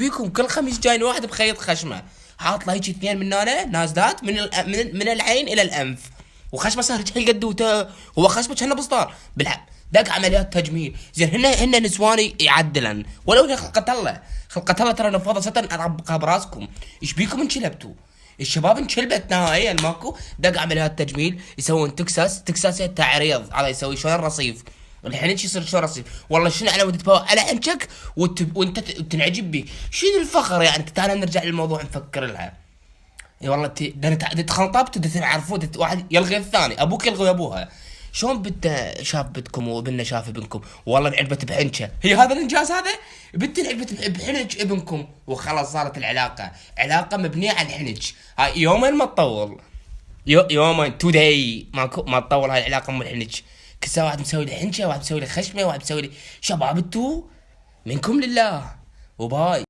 بيكم كل خميس جاين واحد بخيط خشمه، حاط له هيك اثنين من هنا نازلات من العين الى الانف، وخشمه صار هالقد هو خشمه كانه بسطار بالحق. دق عمليات تجميل زين. هن نسواني يعدلن ولو هي خلقت الله، خلقت الله ترى نفضه ستن اربقها براسكم. ايش بيكم انشلبتوا؟ الشباب انشلبت نهائيا ماكو. دق عمليات تجميل، يسوون تكساس تعريض على يسوي شلون الرصيف الحين يصير شلون رصيف. والله شنو على ود تبوع على عنشك وانت تنعجب بي. شنو الفخر يعني؟ تعال نرجع للموضوع نفكر لها. اي والله تخلطبت تعرفوا واحد يلغي الثاني، ابوك يلغي ابوها. شلون بنت شاف بنتكم وابننا شاف ابنكم؟ والله انعجبت بحنشه. هي هذا الانجاز هذا؟ بنت انعجبت بحنج ابنكم وخلاص صارت العلاقه علاقه مبنيه على الحنج. هاي يومين ما تطول، يومين توداي ما تطول هاي العلاقه ام الحنج. كل ساعه واحد مسوي لي حنشه، واحد مسوي لي خشمه، واحد مسوي لي شباب. انتو منكم لله وباي.